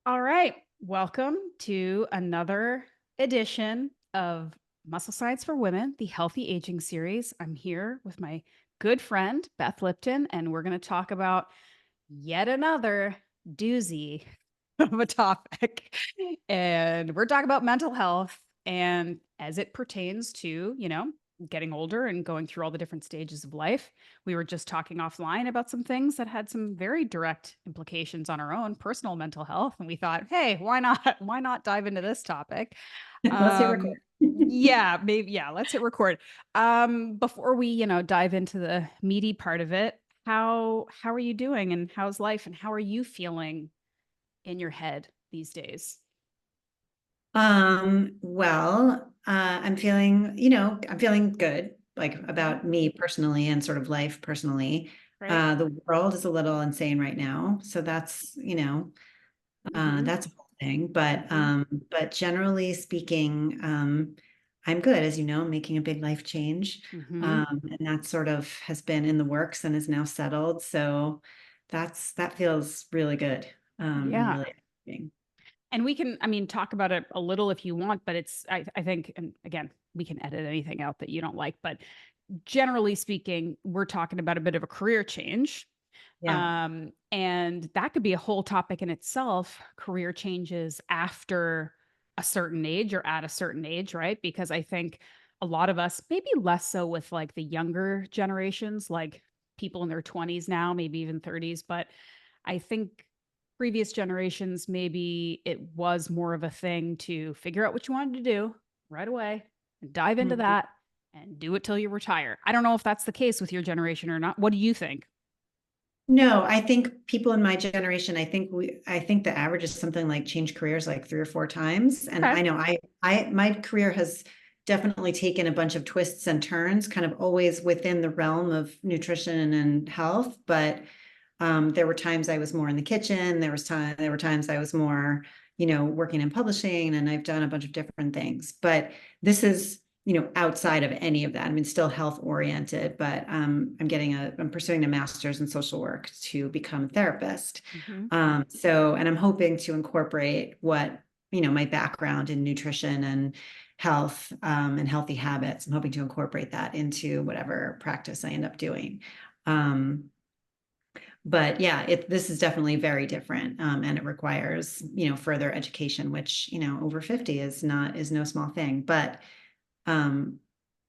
All right. Welcome to another edition of Muscle Science for Women, the Healthy Aging series. I'm here with my good friend, Beth Lipton, and we're going to talk about yet another doozy of a topic. And we're talking about mental health and as it pertains to, getting older and going through all the different stages of life. We were just talking offline about some things that had some very direct implications on our own personal mental health. And we thought, hey, why not? Why not dive into this topic? Let's hit record. Yeah, maybe, yeah, let's hit record. Before we, dive into the meaty part of it, how are you doing and how's life and how are you feeling in your head these days? I'm feeling good, like Mhm. about me personally and sort of life personally. Right? The world is a little insane right now. So Hmm. that's a whole thing. But Hmm. but generally speaking, I'm good, as you know, I'm making a big life change. Hmm. And that sort of has been in the works and is now settled. So that feels really good. And Yeah. really exciting. And we can, I mean, talk about it a little if you want, but I think, and again, we can edit anything out that you don't like, but generally speaking, we're talking about a bit of a career change. Yeah. And that could be a whole topic in itself, career changes after a certain age or at a certain age, right? Because I think a lot of us, maybe less so with like the younger generations, like people in their 20s now, maybe even 30s, but I think previous generations, maybe it was more of a thing to figure out what you wanted to do right away and dive into Mhm. that and do it till you retire. I don't know if that's the case with your generation or not. What do you think? No, I think people in my generation, I think the average is something like change careers like 3 or 4 times. And Okay. I know my career has definitely taken a bunch of twists and turns, kind of always within the realm of nutrition and health. But there were times I was more in the kitchen. There were times I was more, working in publishing, and I've done a bunch of different things. But this is, outside of any of that. I mean, still health oriented, but I'm pursuing a master's in social work to become a therapist. Hmm. And I'm hoping to incorporate what, my background in nutrition and health, and healthy habits. I'm hoping to incorporate that into whatever practice I end up doing. Um, but yeah, this is definitely very different, and it requires, further education, which, over 50 is no small thing. But um,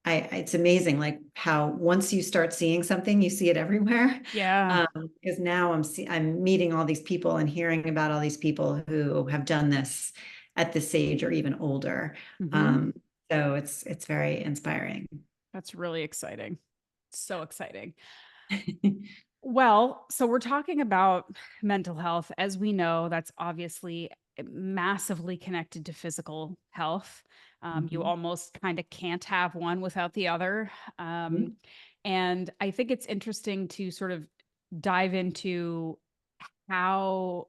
it's amazing, like how once you start seeing something, you see it everywhere. Yeah. Because now I'm meeting all these people and hearing about all these people who have done this at this age or even older. Hmm. Um, so it's very inspiring. That's really exciting. So exciting. Well, so we're talking about mental health. As we know, that's obviously massively connected to physical health. You Mhm. almost kind of can't have one without the other. Um, Mhm. and I think it's interesting to sort of dive into how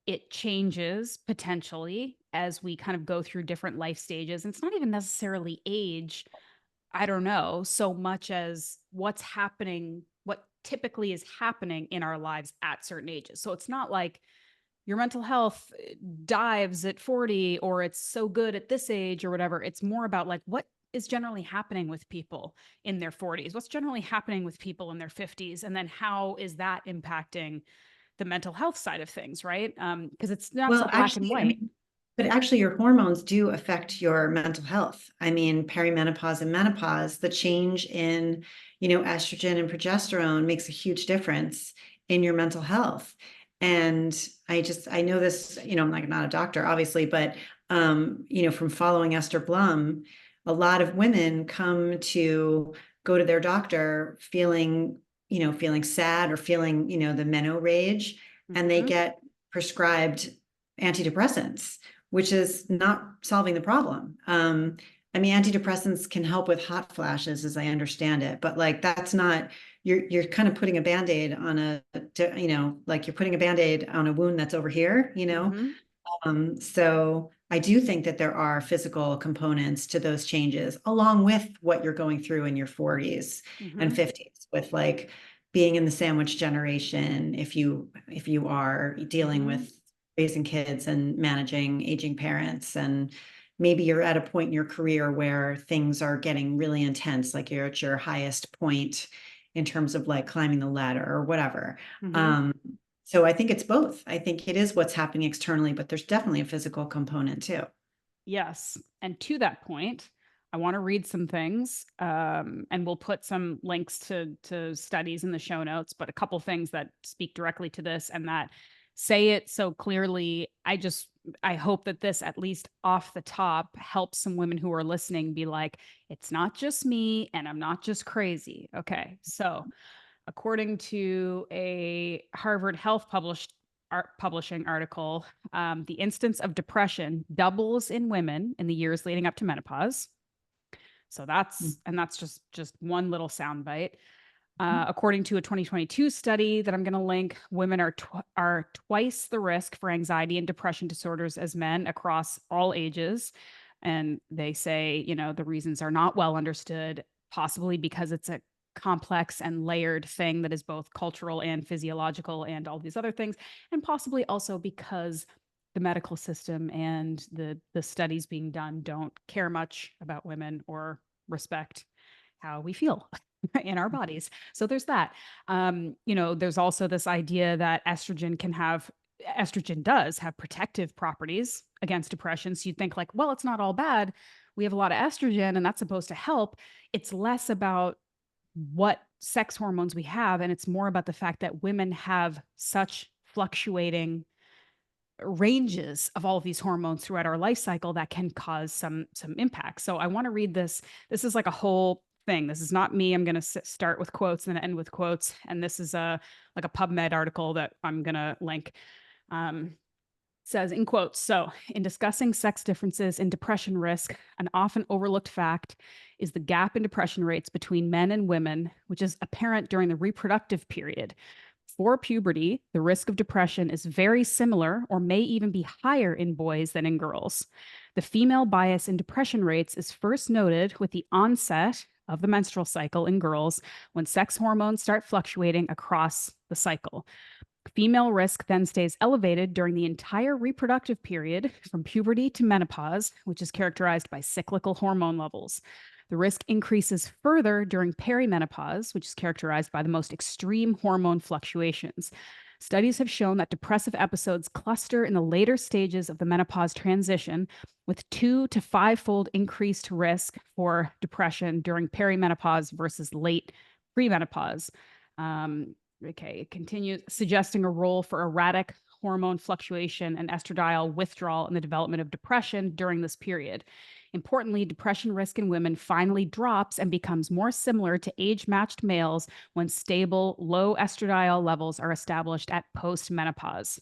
it changes potentially as we kind of go through different life stages. And it's not even necessarily age, I don't know, so much as what's happening, what typically is happening in our lives at certain ages. So it's not like your mental health dives at 40 or it's so good at this age or whatever. It's more about like what is generally happening with people in their 40s, what's generally happening with people in their 50s, and then how is that impacting the mental health side of things, right? Because it's not so Well, black and actually, I white. mean, but actually, your hormones do affect your mental health. I mean, perimenopause and menopause, the change in, estrogen and progesterone makes a huge difference in your mental health. And I know this, I'm like not a doctor, obviously, but, from following Esther Blum, a lot of women come to go to their doctor feeling sad or feeling, the menorrhage, and they Hmm. get prescribed antidepressants, which is not solving the problem. I mean, antidepressants can help with hot flashes, as I understand it, but like that's not you're kind of putting a band-aid on like you're putting a band-aid on a wound that's over here. Hmm. So I do think that there are physical components to those changes, along with what you're going through in your 40s and Hmm. 50s, with like being in the sandwich generation, if you are dealing Hmm. with raising kids and managing aging parents, and maybe you're at a point in your career where things are getting really intense, like you're at your highest point in terms of like climbing the ladder or whatever. Hmm. Um, so I think it's both. I think it is what's happening externally, but there's definitely a physical component too. Yes. And to that point, I want to read some things, and we'll put some links to studies in the show notes, but a couple things that speak directly to this and that say it so clearly. I hope that this, at least off the top, helps some women who are listening be like, it's not just me and I'm not just crazy. Okay. So, according to a Harvard Health publishing article, the instance of depression doubles in women in the years leading up to menopause. So that's just one little soundbite. According to a 2022 study that I'm going to link, women are twice the risk for anxiety and depression disorders as men across all ages. And they say, the reasons are not well understood, possibly because it's a complex and layered thing that is both cultural and physiological and all these other things, and possibly also because the medical system and the studies being done don't care much about women or respect how we feel in our bodies. So there's that. There's also this idea that estrogen does have protective properties against depression. So you'd think like, well, it's not all bad. We have a lot of estrogen and that's supposed to help. It's less about what sex hormones we have, and it's more about the fact that women have such fluctuating ranges of all of these hormones throughout our life cycle that can cause some impact. So I want to read this. This is like a whole thing. This is not me. I'm going to start with quotes and then end with quotes. And this is like a PubMed article that I'm going to link. Says in quotes, so in discussing sex differences in depression risk, an often overlooked fact is the gap in depression rates between men and women, which is apparent during the reproductive period. For puberty, the risk of depression is very similar or may even be higher in boys than in girls. The female bias in depression rates is first noted with the onset of the menstrual cycle in girls when sex hormones start fluctuating across the cycle. Female risk then stays elevated during the entire reproductive period from puberty to menopause, which is characterized by cyclical hormone levels. The risk increases further during perimenopause, which is characterized by the most extreme hormone fluctuations. Studies have shown that depressive episodes cluster in the later stages of the menopause transition, with 2 to 5-fold increased risk for depression during perimenopause versus late premenopause. Okay, it continues, suggesting a role for erratic hormone fluctuation and estradiol withdrawal in the development of depression during this period. Importantly, depression risk in women finally drops and becomes more similar to age-matched males when stable, low estradiol levels are established at post-menopause.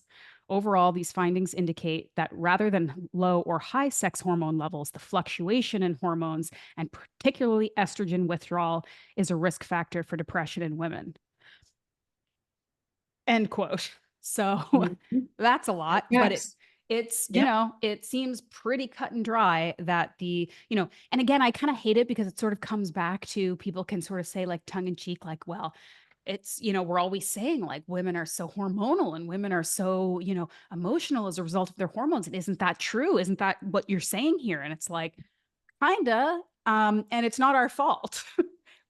Overall, these findings indicate that rather than low or high sex hormone levels, the fluctuation in hormones, and particularly estrogen withdrawal, is a risk factor for depression in women. End quote. So Mhm. that's a lot, but Yes. it's, Yep. it seems pretty cut and dry that and again, I kind of hate it because it sort of comes back to people can sort of say like tongue in cheek, like, well, it's, we're always saying like women are so hormonal and women are so, emotional as a result of their hormones. And isn't that true? Isn't that what you're saying here? And it's like, kinda, and it's not our fault.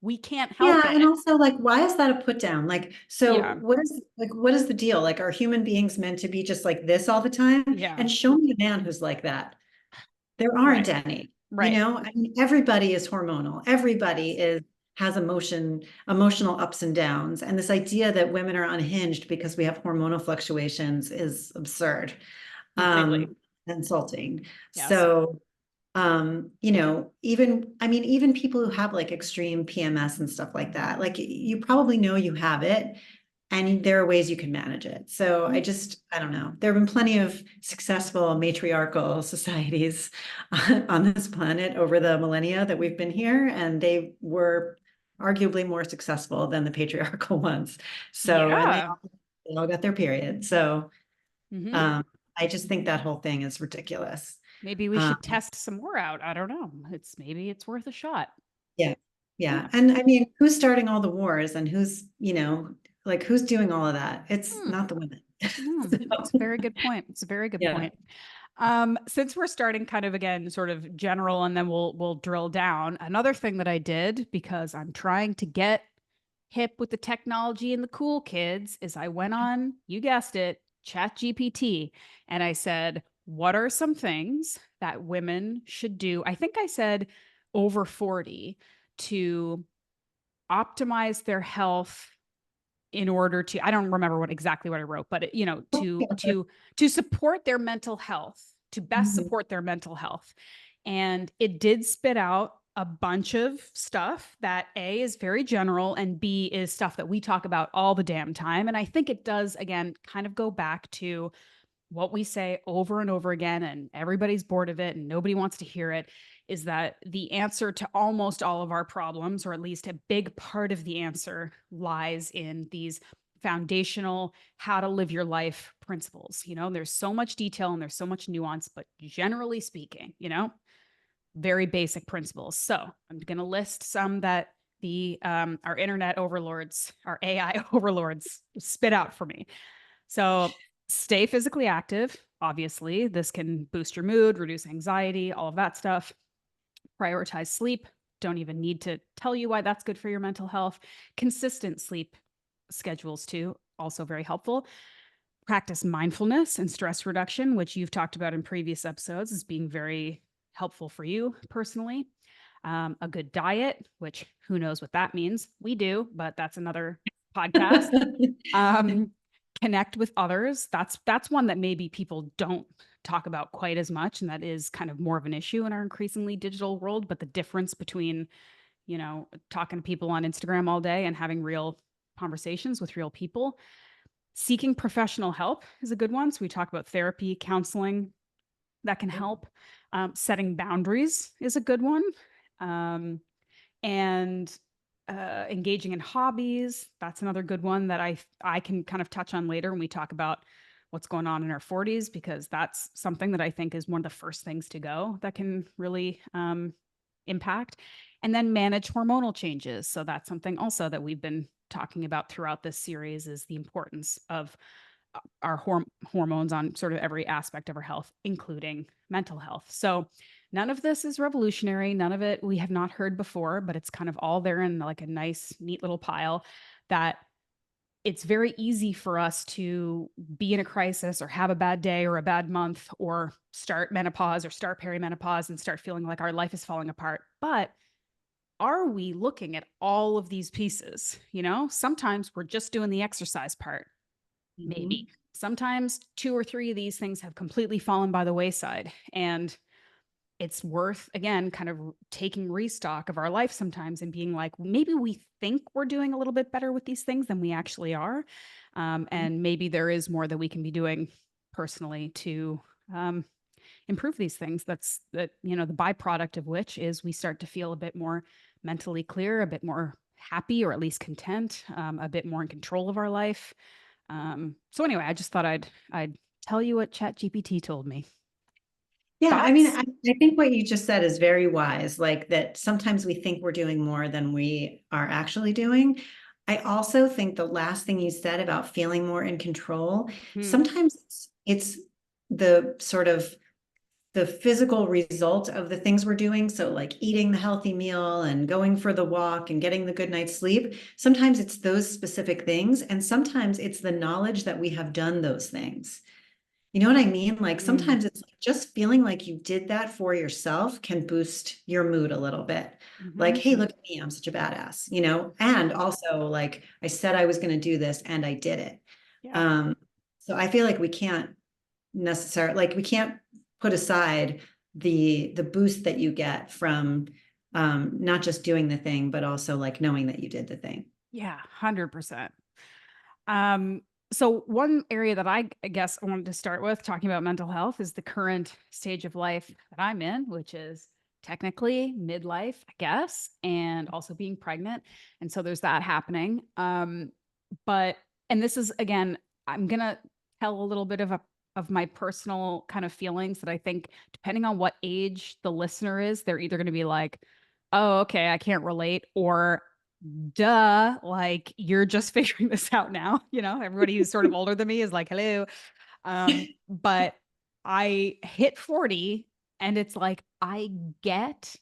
We can't help Yeah, and it. also like, why is that a put down? Like, so Yeah. what is the deal? Like, are human beings meant to be just like this all the time? Yeah. And show me a man who's like that. There Right. aren't any, Right. I mean, everybody is hormonal. Everybody Yes. has emotional ups and downs. And this idea that women are unhinged because we have hormonal fluctuations is absurd, Completely. insulting. Yes. So even people who have like extreme PMS and stuff like that, like you probably know you have it and there are ways you can manage it. So Mhm. I don't know. There have been plenty of successful matriarchal societies on this planet over the millennia that we've been here, and they were arguably more successful than the patriarchal ones. So, and Yeah. they all got their period. So, Hmm. um, I just think that whole thing is ridiculous. Maybe we Um, should test some more out. I don't know. Maybe it's worth a shot. Yeah. Yeah. Yeah. And I mean, who's starting all the wars and who's, like who's doing all of that? It's Hmm. not the women. No, So, it's a very good point. It's a very good yeah. point. Since we're starting kind of again, sort of general, and then we'll drill down. Another thing that I did because I'm trying to get hip with the technology and the cool kids is I went on, you guessed it, Chat GPT, and I said, what are some things that women should do? I think I said over 40 to optimize their health in order to, I don't remember what exactly what I wrote, but to support their mental health, to best Mhm. support their mental health. And it did spit out a bunch of stuff that A is very general and B is stuff that we talk about all the damn time. And I think it does again kind of go back to what we say over and over again, and everybody's bored of it and nobody wants to hear it, is that the answer to almost all of our problems, or at least a big part of the answer, lies in these foundational how to live your life principles. There's so much detail and there's so much nuance, but generally speaking, very basic principles. So I'm going to list some that the our internet overlords, our AI overlords spit out for me. So stay physically active. Obviously, this can boost your mood, reduce anxiety, all of that stuff. Prioritize sleep. Don't even need to tell you why that's good for your mental health. Consistent sleep schedules, too, also very helpful. Practice mindfulness and stress reduction, which you've talked about in previous episodes as being very helpful for you personally. A good diet, which who knows what that means? We do, but that's another podcast. um, Connect with others. That's one that maybe people don't talk about quite as much, and that is kind of more of an issue in our increasingly digital world. But the difference between talking to people on Instagram all day and having real conversations with real people. Seeking professional help is a good one. So we talk about therapy, counseling that can help. Setting boundaries is a good one. Um, and engaging in hobbies, that's another good one that I can kind of touch on later when we talk about what's going on in our 40s, because that's something that I think is one of the first things to go that can really impact. And then manage hormonal changes. So that's something also that we've been talking about throughout this series, is the importance of our hormones on sort of every aspect of our health, including mental health. So none of this is revolutionary. None of it we have not heard before, but it's kind of all there in like a nice, neat little pile that it's very easy for us to be in a crisis or have a bad day or a bad month or start menopause or start perimenopause and start feeling like our life is falling apart. But are we looking at all of these pieces? Sometimes we're just doing the exercise part. Maybe. Mhm. Sometimes two or three of these things have completely fallen by the wayside. And it's worth, again, kind of taking restock of our life sometimes and being like, maybe we think we're doing a little bit better with these things than we actually are. And maybe there is more that we can be doing personally to improve these things. The byproduct of which is we start to feel a bit more mentally clear, a bit more happy, or at least content, a bit more in control of our life. So anyway, I just thought I'd tell you what ChatGPT told me. Yeah, I mean, Thoughts? I think what you just said is very wise, like that sometimes we think we're doing more than we are actually doing. I also think the last thing you said about feeling more in control, Hmm. sometimes it's the sort of the physical result of the things we're doing. So like eating the healthy meal and going for the walk and getting the good night's sleep. Sometimes it's those specific things. And sometimes it's the knowledge that we have done those things. You know what I mean? Like Mm. sometimes it's like just feeling like you did that for yourself can boost your mood a little bit. Like, Hmm. hey, look at me, I'm such a badass, you know? And also like I said I was going to do this and I did it. Yeah. Um, so I feel like we can't necessarily like we can't put aside the boost that you get from not just doing the thing, but also like knowing that you did the thing. Yeah, 100%. Um, so one area that I guess I wanted to start with talking about mental health is the current stage of life that I'm in, which is technically midlife, I guess, and also being pregnant. And so there's that happening. But and this is again, I'm gonna tell a little bit of my personal kind of feelings that I think depending on what age the listener is, they're either gonna be like, oh, okay, I can't relate, or duh, like you're just figuring this out now. Everybody who's sort of older than me is like, hello. But I hit 40 and it's like, get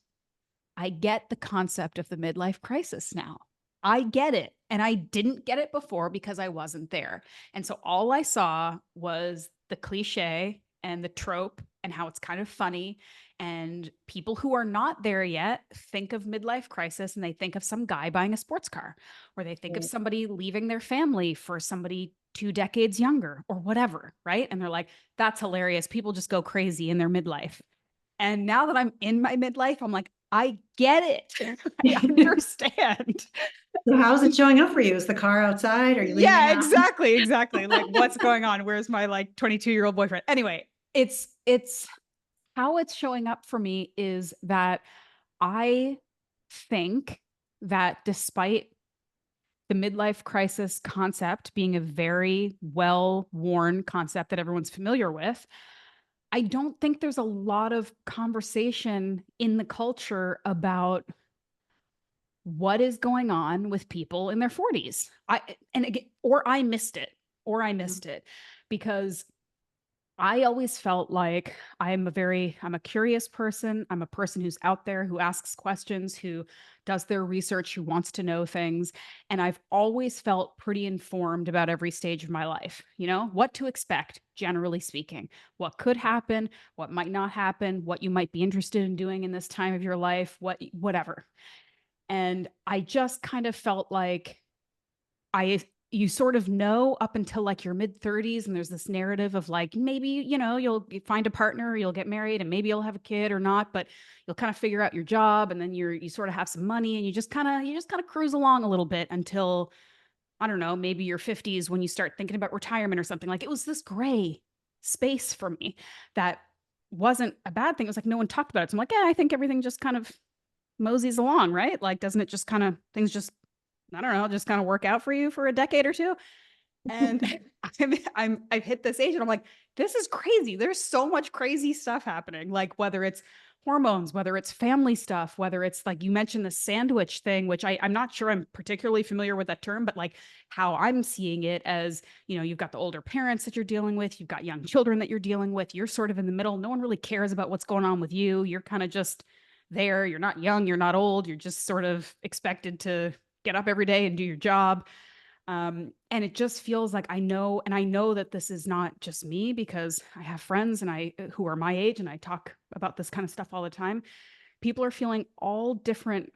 I get the concept of the midlife crisis now. I get it. And I didn't get it before because I wasn't there. And so all I saw was the cliche and the trope and how it's kind of funny. And people who are not there yet think of midlife crisis and they think of some guy buying a sports car, or they think of Right. somebody leaving their family for somebody 2 decades younger or whatever. Right. And they're like, that's hilarious. People just go crazy in their midlife. And now that I'm in my midlife, I'm like, I get it. I understand. So how's it showing up for you? Is the car outside? Are you leaving the Yeah, house? exactly, exactly. Like what's going on? Where's my like 22-year-old boyfriend? Anyway, it's how it's showing up for me is that I think that despite the midlife crisis concept being a very well-worn concept that everyone's familiar with, I don't think there's a lot of conversation in the culture about what is going on with people in their 40s. And again, or I missed it, or I missed it because I always felt like I'm a curious person. I'm a person who's out there, who asks questions, who does their research, who wants to know things. And I've always felt pretty informed about every stage of my life, what to expect, generally speaking, what could happen, what might not happen, what you might be interested in doing in this time of your life, whatever. And I just kind of felt like I you sort of know up until like your mid 30s, and there's this narrative of like maybe you'll find a partner, you'll get married, and maybe you'll have a kid or not, but you'll kind of figure out your job, and then you sort of have some money, and you just kind of cruise along a little bit until, I don't know, maybe your 50s when you start thinking about retirement or something. Like it was this gray space for me that wasn't a bad thing. It was like no one talked about it. So I'm like, yeah, I think everything just kind of moseys along, right? Like, doesn't it just kind of things just, I don't know, just kind of work out for you for a decade or two? And I've hit this age and I'm like, this is crazy. There's so much crazy stuff happening. Like whether it's hormones, whether it's family stuff, whether it's like you mentioned the sandwich thing, which I'm not sure I'm particularly familiar with that term, but like how I'm seeing it as, you've got the older parents that you're dealing with, you've got young children that you're dealing with, you're sort of in the middle. No one really cares about what's going on with you. You're kind of just there. You're not young, you're not old, you're just sort of expected to get up every day and do your job. And it just feels like I know that this is not just me because I have friends and who are my age and I talk about this kind of stuff all the time. People are feeling all different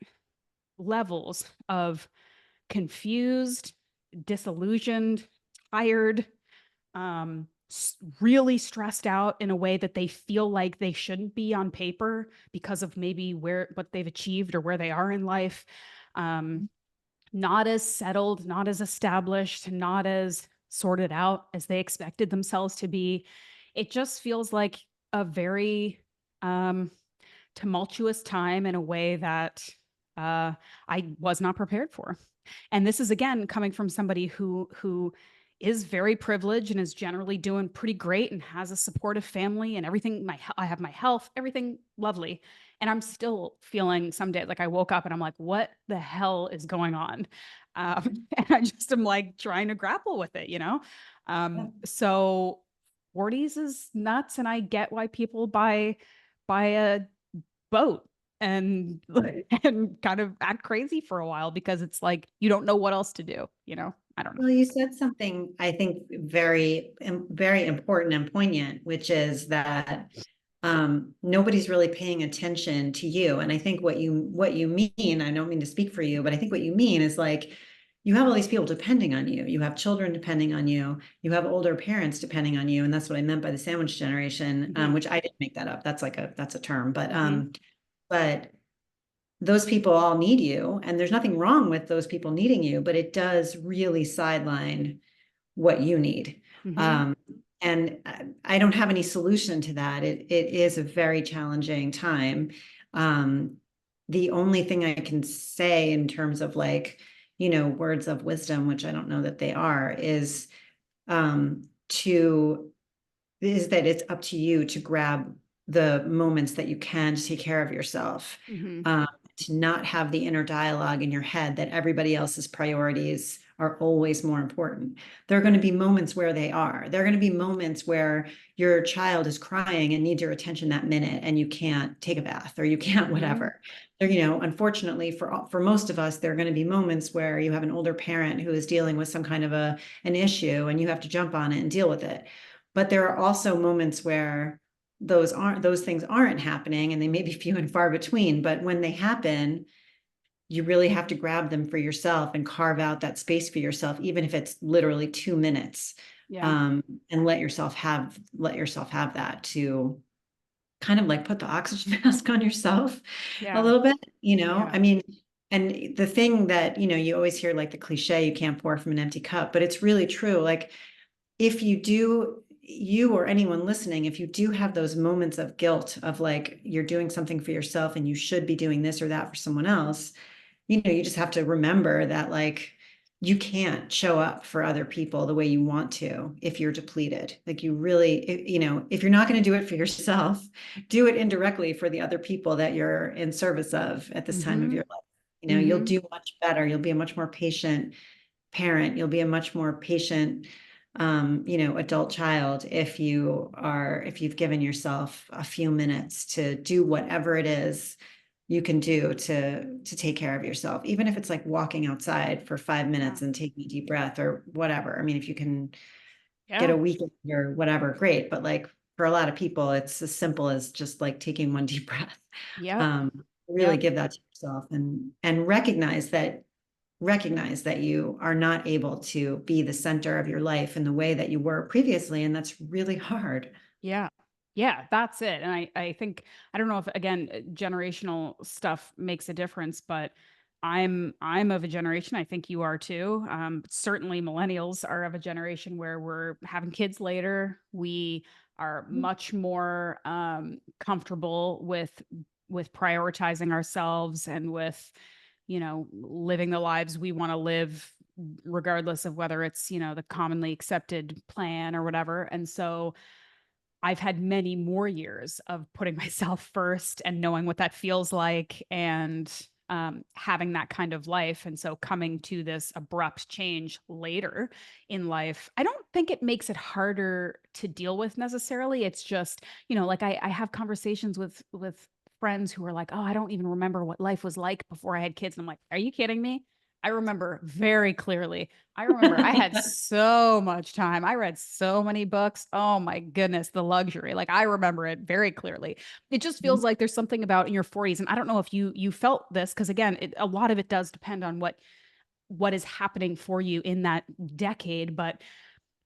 levels of confused, disillusioned, tired, really stressed out in a way that they feel like they shouldn't be on paper because of maybe what they've achieved or where they are in life. Um, not as settled, not as established, not as sorted out as they expected themselves to be. It just feels like a very um, tumultuous time in a way that I was not prepared for. And this is again coming from somebody who is very privileged and is generally doing pretty great and has a supportive family and everything. I have my health, everything lovely, and I'm still feeling some day like I woke up and I'm like, what the hell is going on? And I just am like trying to grapple with it. So 40s is nuts, and I get why people buy a boat and and kind of act crazy for a while because it's like you don't know what else to do. I don't know. Well, you said something I think very important and poignant, which is that nobody's really paying attention to you. And I think what you mean, I don't mean to speak for you, but I think what you mean is like you have all these people depending on you. You have children depending on you. You have older parents depending on you, and that's what I meant by the sandwich generation, Mhm. which I didn't make that up. That's a term, but Mhm. but those people all need you, and there's nothing wrong with those people needing you, but it does really sideline what you need. Mhm. Um, and I don't have any solution to that. It is a very challenging time. Um, the only thing I can say in terms of like, words of wisdom, which I don't know that they are, to is that it's up to you to grab the moments that you can to take care of yourself, Mhm. um, to not have the inner dialogue in your head that everybody else's priorities are always more important. There are going to be moments where they are. There are going to be moments where your child is crying and needs your attention that minute and you can't take a bath or you can't Mhm. whatever. Unfortunately for most of us, there are going to be moments where you have an older parent who is dealing with some kind of an issue and you have to jump on it and deal with it. But there are also moments where those things aren't happening, and they may be few and far between, but when they happen, you really have to grab them for yourself and carve out that space for yourself, even if it's literally 2 minutes. Yeah. And let yourself have that to kind of like put the oxygen mask on yourself a Yeah. little bit, Yeah. I mean, and the thing that, you always hear, like the cliche, you can't pour from an empty cup, but it's really true. Like, if you or anyone listening, if you do have those moments of guilt of like you're doing something for yourself and you should be doing this or that for someone else, you just have to remember that, like, you can't show up for other people the way you want to if you're depleted. Like, you really, if you're not going to do it for yourself, do it indirectly for the other people that you're in service of at this time of Mhm. your life. You'll Mhm. do much better. You'll be a much more patient parent. You'll be a much more patient, adult child if you've given yourself a few minutes to do whatever it is you can do to take care of yourself, even if it's like walking outside for 5 minutes Yeah. and taking a deep breath or whatever. I mean, if you can get Yeah. a weekend or whatever, great. But like, for a lot of people, it's as simple as just like taking one deep breath. Yep. Really Yep. give that to yourself, and recognize that you are not able to be the center of your life in the way that you were previously. And that's really hard. Yeah. Yeah, that's it. And I think I don't know if again generational stuff makes a difference, but I'm of a generation, I think you are too. Certainly millennials are of a generation where we're having kids later. We are much more comfortable with prioritizing ourselves and with, living the lives we want to live regardless of whether it's, the commonly accepted plan or whatever. And so I've had many more years of putting myself first and knowing what that feels like and having that kind of life. And so coming to this abrupt change later in life, I don't think it makes it harder to deal with necessarily. It's just, like I have conversations with friends who are like, oh, I don't even remember what life was like before I had kids. And I'm like, are you kidding me? I remember very clearly. I remember I had so much time. I read so many books. Oh my goodness, the luxury. Like I remember it very clearly. It just feels like there's something about in your 40s, and I don't know if you felt this because again, a lot of it does depend on what is happening for you in that decade, but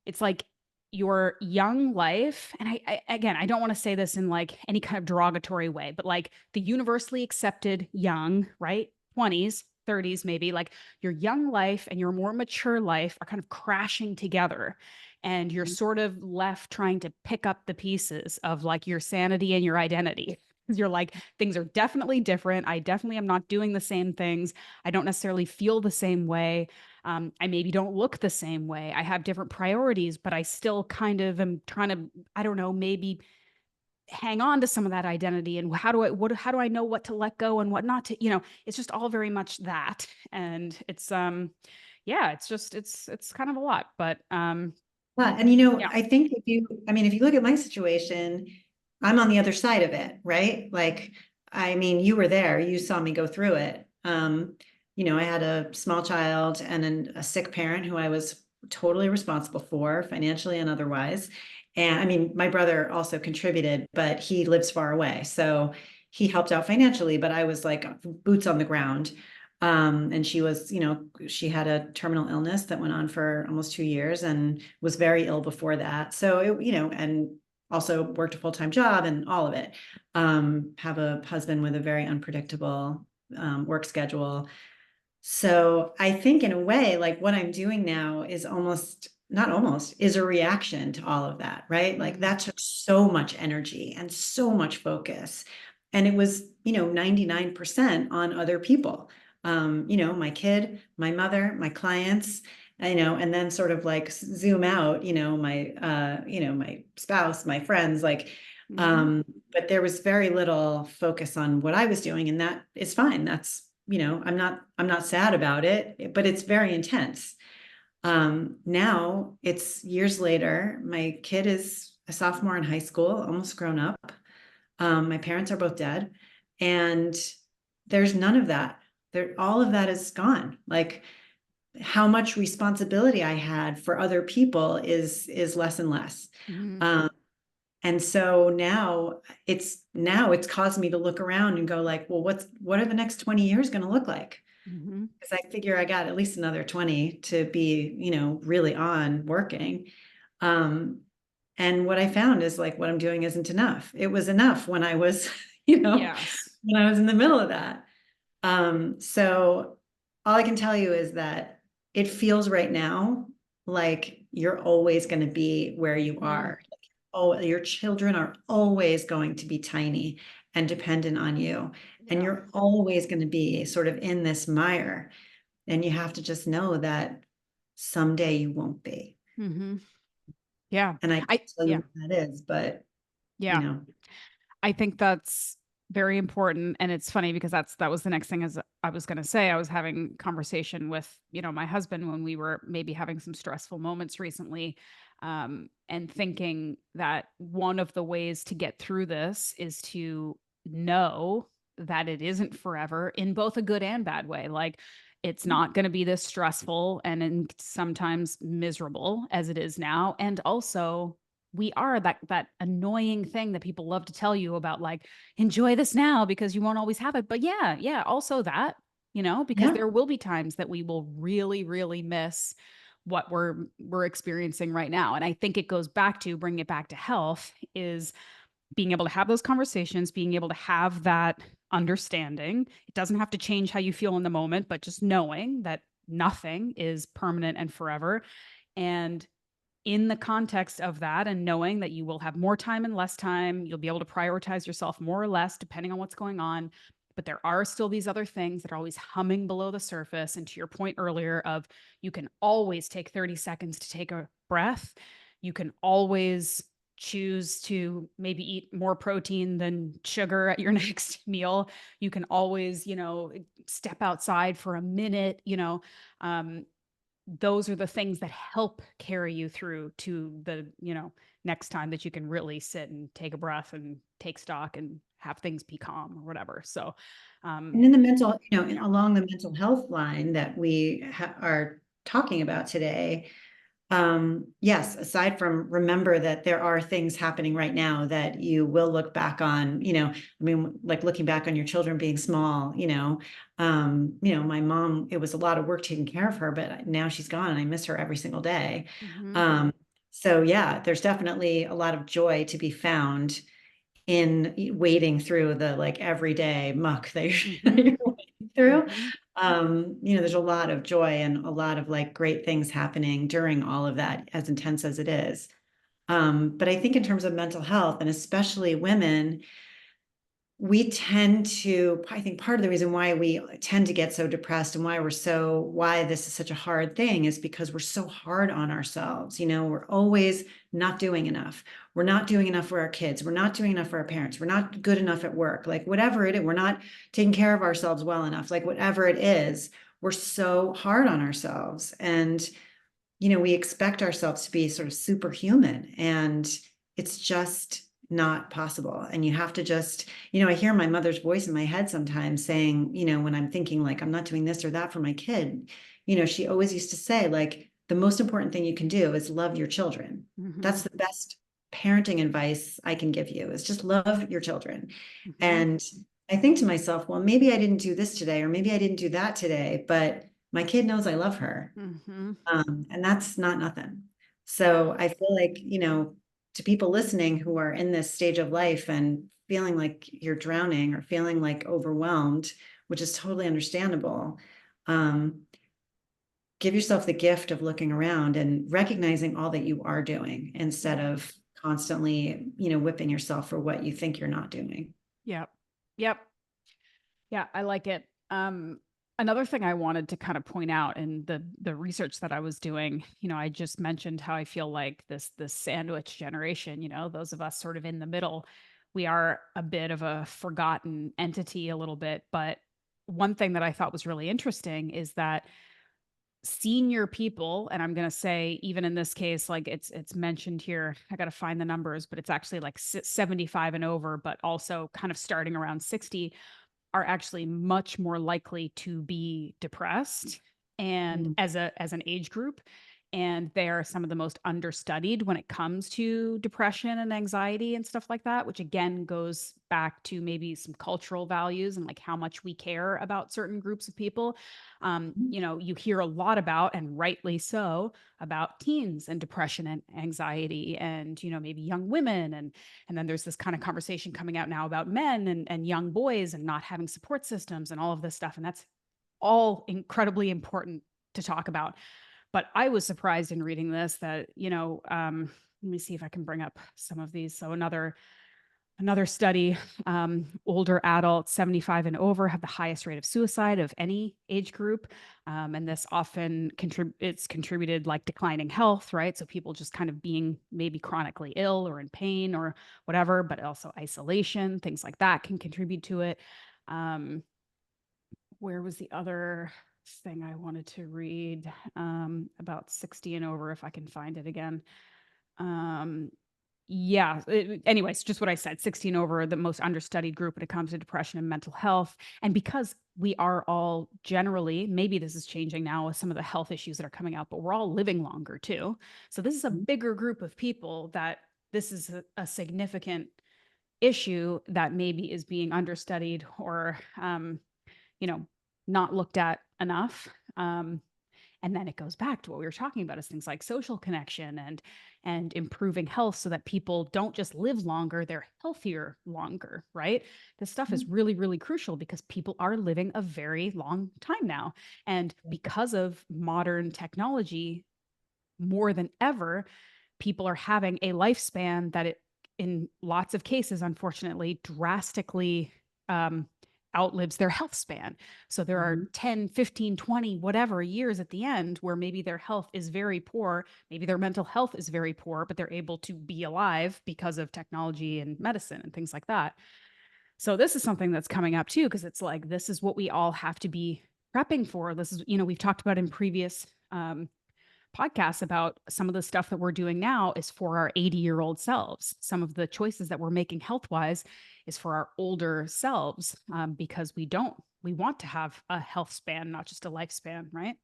it's like your young life, and again, I don't want to say this in like any kind of derogatory way, but like the universally accepted young, right? 20s, 30s, maybe like your young life and your more mature life are kind of crashing together. And you're sort of left trying to pick up the pieces of like your sanity and your identity. Because you're like, things are definitely different. I definitely am not doing the same things. I don't necessarily feel the same way. I maybe don't look the same way. I have different priorities, but I still kind of am trying to, I don't know, maybe hang on to some of that identity. And how do I know what to let go and what not to, it's just all very much that. And it's, yeah, it's kind of a lot, but, And yeah. I think if you look at my situation, I'm on the other side of it, right? Like, I mean, you were there, you saw me go through it. I had a small child and a sick parent who I was totally responsible for, financially and otherwise. And I mean, my brother also contributed, but he lives far away. So he helped out financially, but I was like boots on the ground. And she had a terminal illness that went on for almost 2 years and was very ill before that. So and also worked a full-time job and all of it. Have a husband with a very unpredictable work schedule. So I think in a way, like what I'm doing now is not almost, is a reaction to all of that, right? Like Mm, that took so much energy and so much focus. And it was, 99% on other people. My kid, my mother, my clients, and then sort of like zoom out, my spouse, my friends, like Mhm. But there was very little focus on what I was doing, and that is fine. That's, I'm not sad about it, but it's very intense. Now it's years later. My kid is a sophomore in high school, almost grown up. My parents are both dead, and there's none of that. All of that is gone. Like, how much responsibility I had for other people is less and less. Mhm. Um, and so now it's caused me to look around and go like, well, what are the next 20 years going to look like? Mhm. Because I figure I got at least another 20 to be, really on working. Um, and what I found is like what I'm doing isn't enough. It was enough when I was, Yes. when I was in the middle of that. So all I can tell you is that it feels right now like you're always going to be where you Mm. are. Oh, your children are always going to be tiny and dependent on you. And Yeah. you're always going to be sort of in this mire. And you have to just know that someday you won't be. Mhm. Yeah. And I can't tell you Yeah. what that is, but you Yeah. know, I think that's very important. And it's funny because that was the next thing as I was going to say. I was having conversation with, my husband when we were maybe having some stressful moments recently. And thinking that one of the ways to get through this is to know that it isn't forever in both a good and bad way. Like it's not going to be this stressful and sometimes miserable as it is now. And also we are that annoying thing that people love to tell you about, like enjoy this now because you won't always have it. But yeah, also that, because yeah, there will be times that we will really really miss what we're experiencing right now. And I think it goes back to bringing it back to health is being able to have those conversations, being able to have that understanding. It doesn't have to change how you feel in the moment, but just knowing that nothing is permanent and forever. And in the context of that and knowing that you will have more time and less time, you'll be able to prioritize yourself more or less depending on what's going on. But there are still these other things that are always humming below the surface. And to your point earlier of you can always take 30 seconds to take a breath. You can always choose to maybe eat more protein than sugar at your next meal. You can always, step outside for a minute, um, those are the things that help carry you through to the, next time that you can really sit and take a breath and take stock and have things be calm or whatever. So, and um, in the mental, yeah. along the mental health line that we are talking about today, yes, aside from remember that there are things happening right now that you will look back on, I mean, like looking back on your children being small, my mom, it was a lot of work taking care of her, but now she's gone and I miss her every single day. Hmm. Um, so yeah, there's definitely a lot of joy to be found in wading through the like everyday muck that Hmm. you're wading through. Hmm. There's a lot of joy and a lot of like great things happening during all of that, as intense as it is. But I think in terms of mental health, and especially women, we tend to, I think part of the reason why we tend to get so depressed and why this is such a hard thing is because we're so hard on ourselves. We're always not doing enough. We're not doing enough for our kids. We're not doing enough for our parents. We're not good enough at work. Like whatever it is, we're not taking care of ourselves well enough. Like whatever it is, we're so hard on ourselves. And we expect ourselves to be sort of superhuman, and it's just not possible. And you have to just, I hear my mother's voice in my head sometimes saying, when I'm thinking like I'm not doing this or that for my kid, she always used to say, like, the most important thing you can do is love your children. Hmm. That's the best parenting advice I can give you, is just love your children. Hmm. And I think to myself, well, maybe I didn't do this today, or maybe I didn't do that today, but my kid knows I love her, Hmm. and that's not nothing. So I feel like, to people listening who are in this stage of life and feeling like you're drowning or feeling like overwhelmed, which is totally understandable, um, give yourself the gift of looking around and recognizing all that you are doing instead Yeah. of constantly, whipping yourself for what you think you're not doing. Yep. Yep. Yeah. I like it. Another thing I wanted to kind of point out in the research that I was doing, I just mentioned how I feel like this sandwich generation, those of us sort of in the middle, we are a bit of a forgotten entity a little bit. But one thing that I thought was really interesting is that senior people, and I'm going to say even in this case, like it's mentioned here, I got to find the numbers, but it's actually like 75 and over, but also kind of starting around 60, are actually much more likely to be depressed and Mm. as an age group, and they are some of the most understudied when it comes to depression and anxiety and stuff like that, which again goes back to maybe some cultural values and like how much we care about certain groups of people. You hear a lot about, and rightly so, about teens and depression and anxiety, and maybe young women, and then there's this kind of conversation coming out now about men and young boys and not having support systems and all of this stuff. And that's all incredibly important to talk about. But I was surprised in reading this that, let me see if I can bring up some of these. So another study, older adults 75 and over have the highest rate of suicide of any age group. And this often it's contributed like declining health, right? So people just kind of being maybe chronically ill or in pain or whatever, but also isolation, things like that can contribute to it. Um, where was the other thing I wanted to read about 60 and over, if I can find it again? Um, yeah. Anyways, just what I said, 16 over, the most understudied group when it comes to depression and mental health. And because we are all generally, maybe this is changing now with some of the health issues that are coming out, but we're all living longer too. So this is a bigger group of people that this is a significant issue that maybe is being understudied or, you know, not looked at enough. And then it goes back to what we were talking about, is things like social connection and improving health so that people don't just live longer, they're healthier longer, right? This stuff is really, really crucial because people are living a very long time now. And because of modern technology, more than ever, people are having a lifespan that it, in lots of cases, unfortunately, drastically um, outlives their health span. So there are Mhm. 10, 15, 20, whatever years at the end where maybe their health is very poor, maybe their mental health is very poor, but they're able to be alive because of technology and medicine and things like that. So this is something that's coming up too, because it's like, this is what we all have to be prepping for. This is, we've talked about in previous podcasts about some of the stuff that we're doing now is for our 80-year-old selves. Some of the choices that we're making health wise is for our older selves, because we want to have a health span, not just a lifespan, right?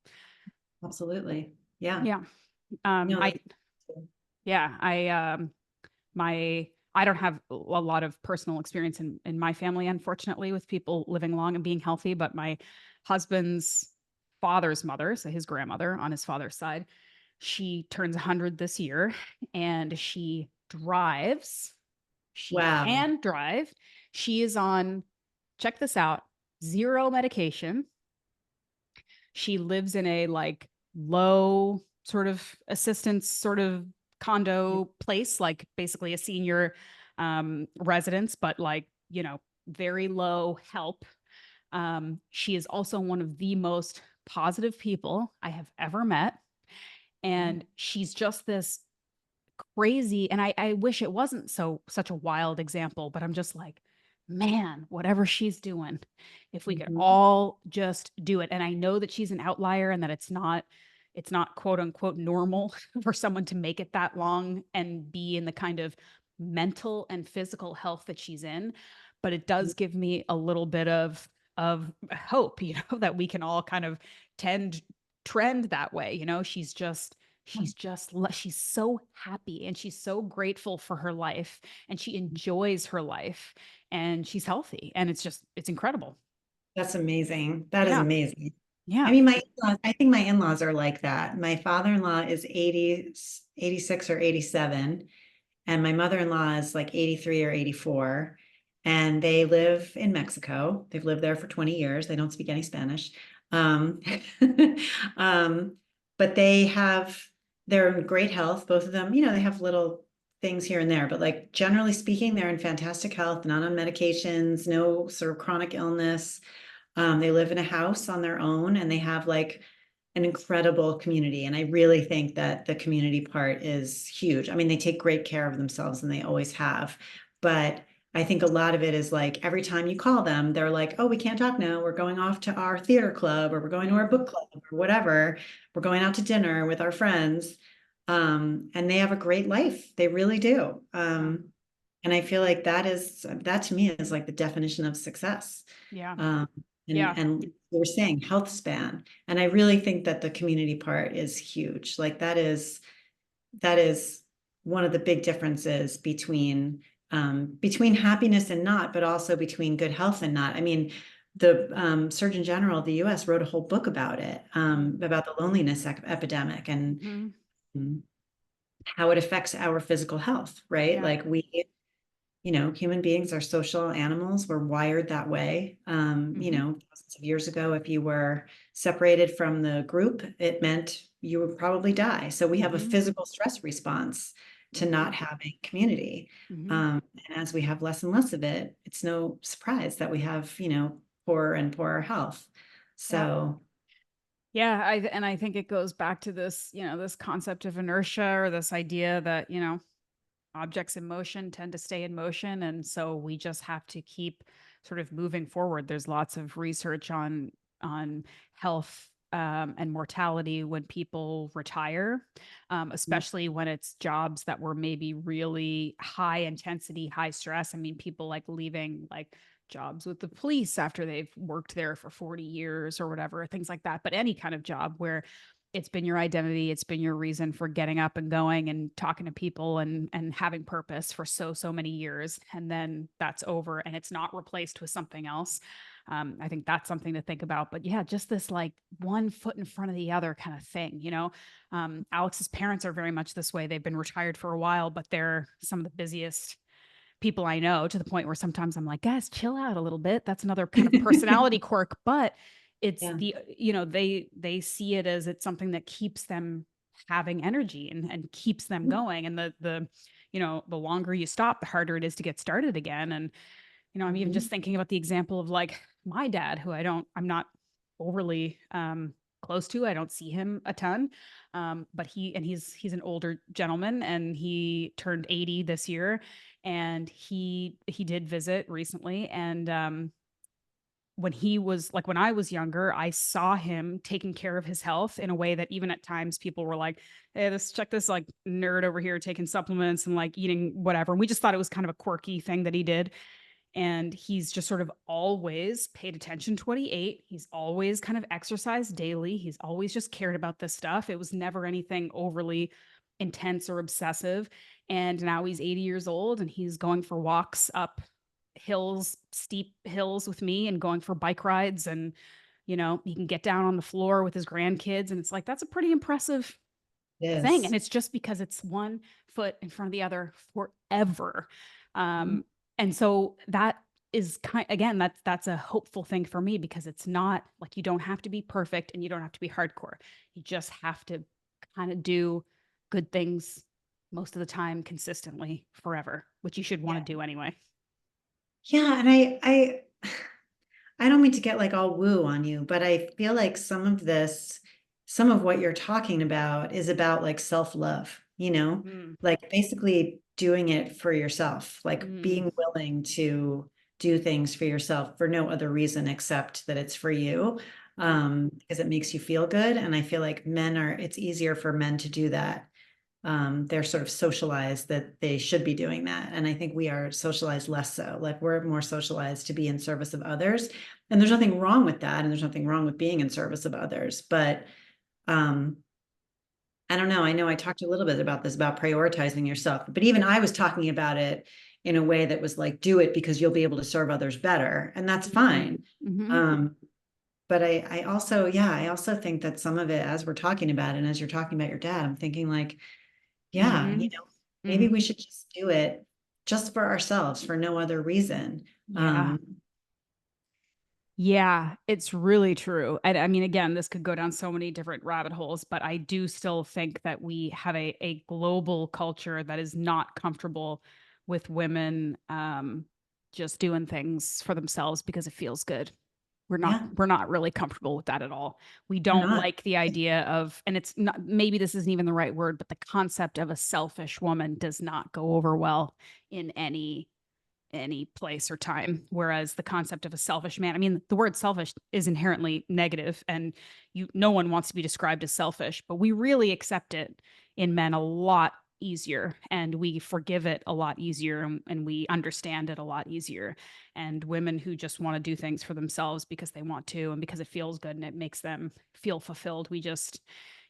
Absolutely. Yeah. Yeah. Um, No, I, that's yeah, I don't have a lot of personal experience in my family, unfortunately, with people living long and being healthy, but my husband's father's mother, so his grandmother on his father's side, she turns 100 this year and she drives. She wow. can drive. She is on, check this out, zero medication. She lives in a like low sort of assistance sort of condo place, like basically a senior residence, but like, very low help. She is also one of the most positive people I have ever met. And she's just this crazy, and I wish it wasn't such a wild example, but I'm just like, man, whatever she's doing, if we could Mhm. all just do it. And I know that she's an outlier and that it's not quote unquote normal for someone to make it that long and be in the kind of mental and physical health that she's in, but it does give me a little bit of hope, that we can all kind of tend trend that way. She's so happy and she's so grateful for her life and she enjoys her life and she's healthy, and it's incredible. That's amazing. That is Yeah. amazing. I Yeah. mean, I think my in-laws are like that. My father-in-law is 80, 86 or 87, and my mother-in-law is like 83 or 84. And they live in Mexico. They've lived there for 20 years. They don't speak any Spanish. Um, um, but they're in great health, both of them. They have little things here and there, but like generally speaking, they're in fantastic health, not on medications, no sort of chronic illness. They live in a house on their own and they have like an incredible community. And I really think that the community part is huge. I mean, they take great care of themselves and they always have. But I think a lot of it is like every time you call them, they're like, oh, we can't talk now. We're going off to our theater club or we're going to our book club or whatever. We're going out to dinner with our friends. And they have a great life. They really do. Yeah. And I feel like that to me is like the definition of success. Yeah. Um, Yeah. and we were saying health span. And I really think that the community part is huge. Like that is one of the big differences between happiness and not, but also between good health and not. I mean, the Surgeon General of the US wrote a whole book about it, about the loneliness epidemic and Mhm. um, how it affects our physical health, right? Yeah. Like human beings are social animals. We're wired that way. Mhm. Thousands of years ago, if you were separated from the group, it meant you would probably die. So we have a Mhm. physical stress response to Mhm. not having community. Mhm. And as we have less and less of it, it's no surprise that we have, poorer and poorer health. Yeah. So Yeah, and I think it goes back to this, this concept of inertia, or this idea that, objects in motion tend to stay in motion, and so we just have to keep sort of moving forward. There's lots of research on health, and mortality when people retire, especially when it's jobs that were maybe really high intensity, high stress. I mean, people like leaving like jobs with the police after they've worked there for 40 years or whatever, things like that. But any kind of job where it's been your identity, it's been your reason for getting up and going and talking to people and having purpose for so many years, and then that's over and it's not replaced with something else. I think that's something to think about. But yeah, just this like one foot in front of the other kind of thing, Alex's parents are very much this way. They've been retired for a while, but they're some of the busiest people I know, to the point where sometimes I'm like, guys, chill out a little bit. That's another kind of personality quirk, but it's yeah. they see it as it's something that keeps them having energy and keeps them going. And the longer you stop, the harder it is to get started again. And I'm even just Mhm. thinking about the example of like my dad, who I'm not overly close to. I don't see him a ton. But he's an older gentleman and he turned 80 this year. And he did visit recently. And when I was younger, I saw him taking care of his health in a way that even at times people were like, hey, check this like nerd over here taking supplements and like eating whatever. And we just thought it was kind of a quirky thing that he did. And he's just sort of always paid attention to what he ate. He's always kind of exercised daily. He's always just cared about this stuff. It was never anything overly intense or obsessive. And now he's 80 years old and he's going for walks up hills, steep hills with me, and going for bike rides. And, he can get down on the floor with his grandkids. And it's like, that's a pretty impressive It thing. And is. it's just because it's one foot in front of the other forever. Mhm. Um, and so that is again, that's a hopeful thing for me, because it's not like you don't have to be perfect and you don't have to be hardcore. You just have to kind of do good things most of the time, consistently, forever, which you should want to Yeah. do anyway. Yeah, and I don't mean to get like all woo on you, but I feel like some of what you're talking about is about like self-love, Mm, like basically doing it for yourself, like mm, being willing to do things for yourself for no other reason except that it's for you, yeah, because it makes you feel good. And I feel like it's easier for men to do that. They're sort of socialized that they should be doing that. And I think we are socialized less so. Like we're more socialized to be in service of others. And there's nothing wrong with that. And there's nothing wrong with being in service of others. But um, I don't know. I know I talked a little bit about this, about prioritizing yourself, but even I was talking about it in a way that was like, do it because you'll be able to serve others better. And that's mm, fine. hmm, Um, but I also, yeah, I also think that some of it, as we're talking about it, and as you're talking about your dad, I'm thinking like, yeah, hmm, maybe we hmm, should just do it just for ourselves, for no other reason. yeah. Yeah, it's really true. I mean, again, this could go down so many different rabbit holes, but I do still think that we have a global culture that is not comfortable with women just doing things for themselves because it feels good. Yeah, we're not really comfortable with that at all. We we're don't not. like the idea of, and it's not, maybe this isn't even the right word, but the concept of a selfish woman does not go over well in any place or time. Whereas the concept of a selfish man, I mean, the word selfish is inherently negative, and no one wants to be described as selfish, but we really accept it in men a lot easier, and we forgive it a lot easier, and we understand it a lot easier. And women who just want to do things for themselves because they want to and because it feels good and it makes them feel fulfilled, we just,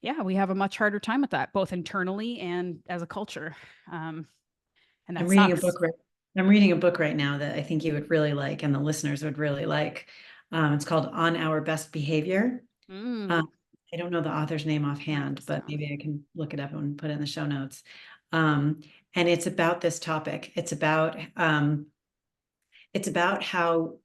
yeah, we have a much harder time with that, both internally and as a culture. Um, and I'm that reading a sucks. book right I'm reading a book right now that I think you would really like and the listeners would really like. It's called On Our Best Behavior. Mm. Um, I don't know the author's name Write offhand, this but down. maybe I can look it up and put it in the show notes. Um, and it's about this topic. It's about how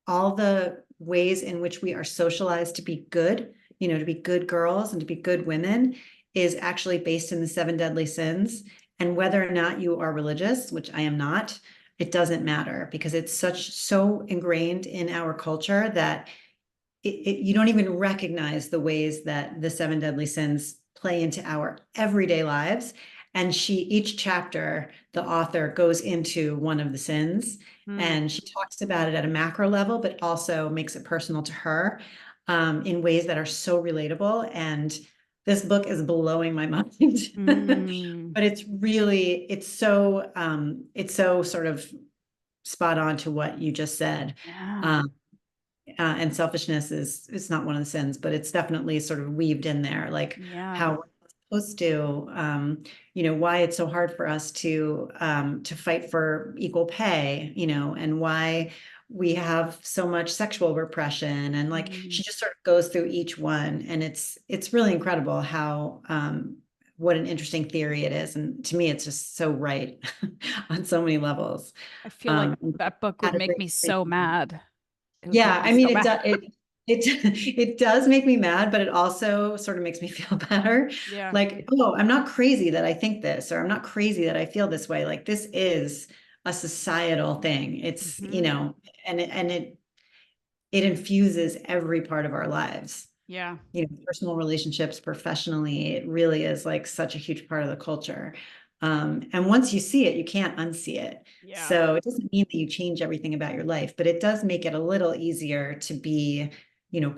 all the ways in which we are socialized to be good, to be good girls and to be good women is actually based in the seven deadly sins. And whether or not you are religious, which I am not, it doesn't matter because it's so ingrained in our culture that you don't even recognize the ways that the seven deadly sins play into our everyday lives. And each chapter, the author goes into one of the sins Mm. and she talks about it at a macro level, but also makes it personal to her in ways that are so relatable. And this book is blowing my mind. Mm. But it's so sort of spot on to what you just said. Yeah. Um, and selfishness is it's not one of the sins, but it's definitely sort of weaved in there, like Yeah. how we're supposed to, why it's so hard for us to fight for equal pay, and why we have so much sexual repression, and like Mm. she just sort of goes through each one, and it's really incredible how what an interesting theory it is, and to me, it's just so right on so many levels. I feel like Um, that book would had a make great me so mad. It would make Yeah, me I mean, so mad. it does make me mad, but it also sort of makes me feel better. Yeah. Like, oh, I'm not crazy that I think this, or I'm not crazy that I feel this way. Like, this is a societal thing. It's, Hmm. and it infuses every part of our lives. Yeah. Personal relationships, professionally, it really is like such a huge part of the culture. And once you see it, you can't unsee it. Yeah. So it doesn't mean that you change everything about your life, but it does make it a little easier to be,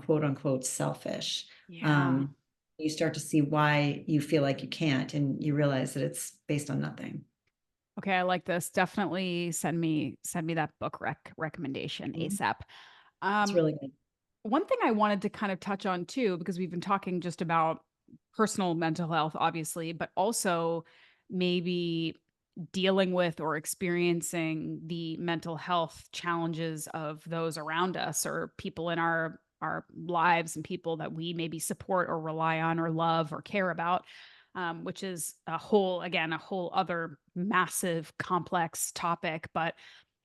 quote unquote, selfish. Yeah. Um, you start to see why you feel like you can't, and you realize that it's based on nothing. Okay, I like this. Definitely send me that book recommendation Mhm. ASAP. It's Um, really good. One thing I wanted to kind of touch on too, because we've been talking just about personal mental health, obviously, but also maybe dealing with or experiencing the mental health challenges of those around us or people in our lives and people that we maybe support or rely on or love or care about, which is a whole other massive complex topic. But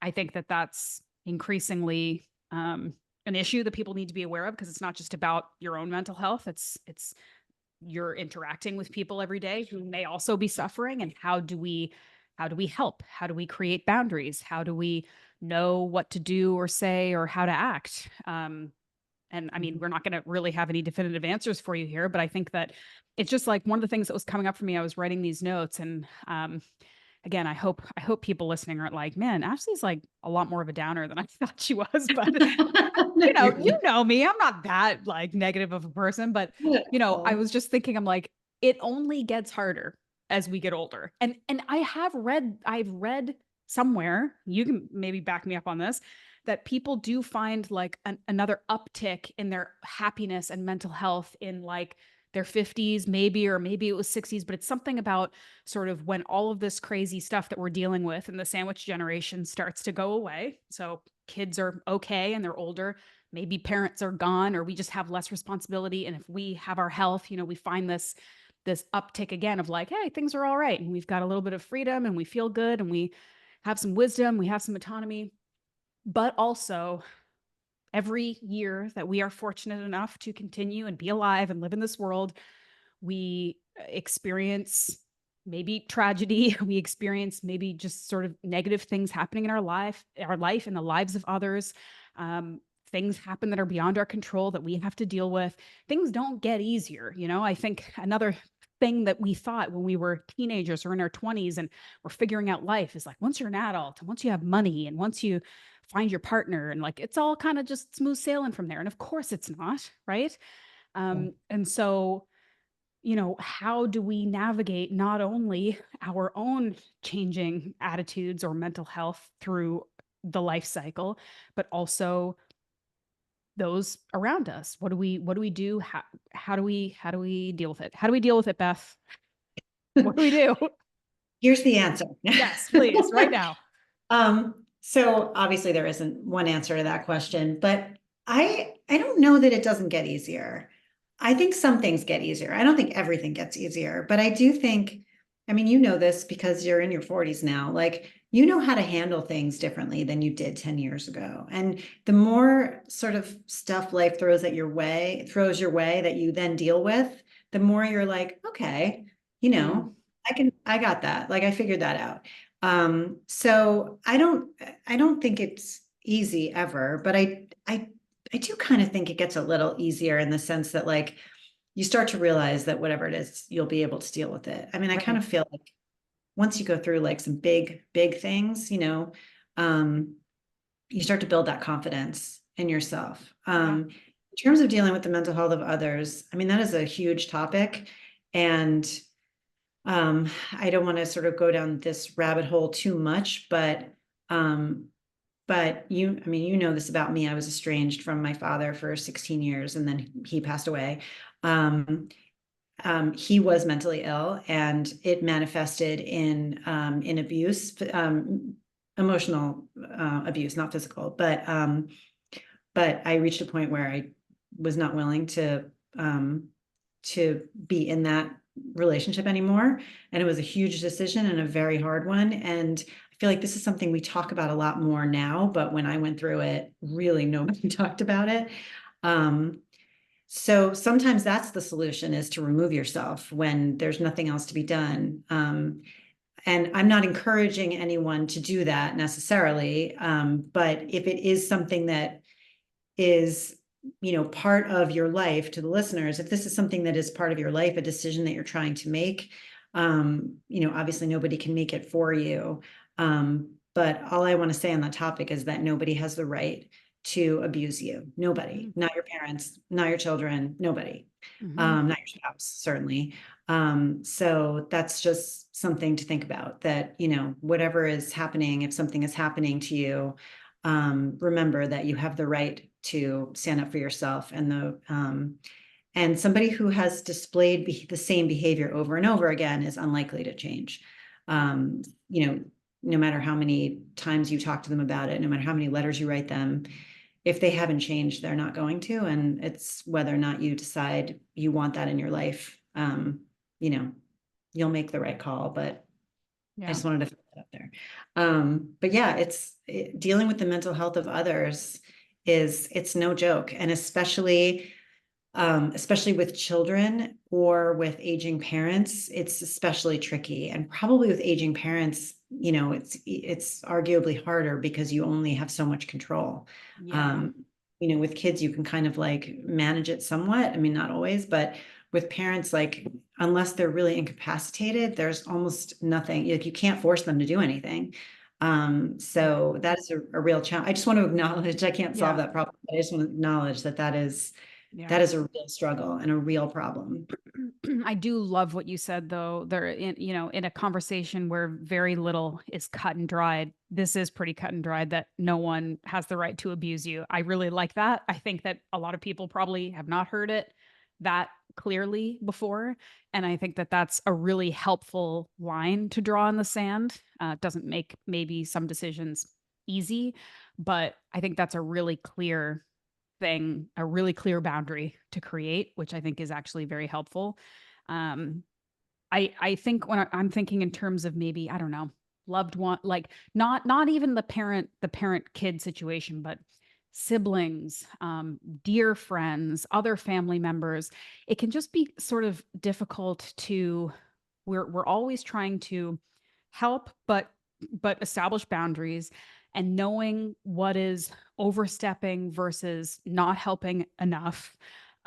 I think that that's increasingly an issue that people need to be aware of, because it's not just about your own mental health. It's you're interacting with people every day who may also be suffering, and how do we help? How do we create boundaries? How do we know what to do or say or how to act? And I mean, Mhm. we're not going to really have any definitive answers for you here, but I think that it's just like one of the things that was coming up for me. I was writing these notes, and again, I hope people listening aren't like, man, Ashley's like a lot more of a downer than I thought she was. But No, you're you not. know me, I'm not that like negative of a person, but I Oh. was just thinking, I'm like, it only gets harder as we get older. And I've read somewhere, you can maybe back me up on this, that people do find like another uptick in their happiness and mental health in like their 50s maybe, or maybe it was 60s, but it's something about sort of when all of this crazy stuff that we're dealing with in the sandwich generation starts to go away. So kids are okay and they're older, maybe parents are gone, or we just have less responsibility, and if we have our health, we find this uptick again of like, hey, things are all right, and we've got a little bit of freedom, and we feel good, and we have some wisdom, we have some autonomy. But also, every year that we are fortunate enough to continue and be alive and live in this world, we experience maybe tragedy, we experience maybe just sort of negative things happening in our life, in the lives of others, um, things happen that are beyond our control that we have to deal with. Things don't get easier. I think another thing that we thought when we were teenagers or in our 20s and we're figuring out life is like, once you're an adult and once you have money and once you find your partner and like it's all kind of just smooth sailing from there. And of course it's not, right? And so, how do we navigate not only our own changing attitudes or mental health through the life cycle, but also those around us? What do we do? How do we deal with it? How do we deal with it, Beth? What do we do? Here's the answer. Yes, please, right now. So obviously there isn't one answer to that question, but I don't know that it doesn't get easier. I think some things get easier. I don't think everything gets easier, but I do think, I mean, you know this because you're in your 40s now, like you know how to handle things differently than you did 10 years ago. And the more sort of stuff life throws your way that you then deal with, the more you're like, okay, you Mm, know, I got that. Like I figured that out. So I don't think it's easy ever, but I do kind of think it gets a little easier in the sense that like you start to realize that whatever it is, you'll be able to deal with it. I mean, I kind right. of feel like once you go through like some big things, um, you start to build that confidence in yourself. Yeah. In terms of dealing with the mental health of others, I mean, that is a huge topic. And I don't want to sort of go down this rabbit hole too much, um, but I mean, you know this about me. I was estranged from my father for 16 years and then he passed away. Um, he was mentally ill and it manifested in abuse, emotional abuse, not physical, but I reached a point where I was not willing to be in that relationship anymore. And it was a huge decision and a very hard one. And I feel like this is something we talk about a lot more now, but when I went through it, really nobody talked about it. Um, so sometimes that's the solution is to remove yourself when there's nothing else to be done. And I'm not encouraging anyone to do that necessarily. But if it is something that is part of your life, to the listeners, if this is something that is part of your life, a decision that you're trying to make, obviously nobody can make it for you. But all I want to say on that topic is that nobody has the right to abuse you. Nobody, Mm, not your parents, not your children, nobody, mhm. not your spouse, certainly. So that's just something to think about, that whatever is happening, if something is happening to you, remember that you have the right to stand up for yourself, and somebody who has displayed the same behavior over and over again is unlikely to change. Yeah. um, you know no matter how many times you talk to them about it, no matter how many letters you write them, if they haven't changed, they're not going to. And it's whether or not you decide you want that in your life. You know you'll make the right call, but I Yeah. just wanted to throw that out there. But yeah, dealing with the mental health of others it's no joke. And especially with children or with aging parents, it's especially tricky. And probably with aging parents, it's arguably harder because you only have so much control. Yeah. Um, with kids, you can kind of like manage it somewhat. I mean, not always, but with parents, like unless they're really incapacitated, there's almost nothing. Like you can't force them to do anything. Right. So that's a real challenge. I just want to acknowledge I can't solve Yeah. that problem. But I just want to acknowledge Yeah. that is a real struggle and a real problem. I do love what you said, though. In a conversation where very little is cut and dried, this is pretty cut and dried that no one has the right to abuse you. I really like that. I think that a lot of people probably have not heard it that clearly before. And I think that that's a really helpful line to draw in the sand. It doesn't make maybe some decisions easy, but I think that's a really clear thing, a really clear boundary to create, which I think is actually very helpful. Um, I think when I'm thinking in terms of maybe, I don't know, loved one, like not even the parent kid situation, but siblings, dear friends, other family members. It can just be sort of difficult to we're always trying to help, but establish boundaries and knowing what is overstepping versus not helping enough.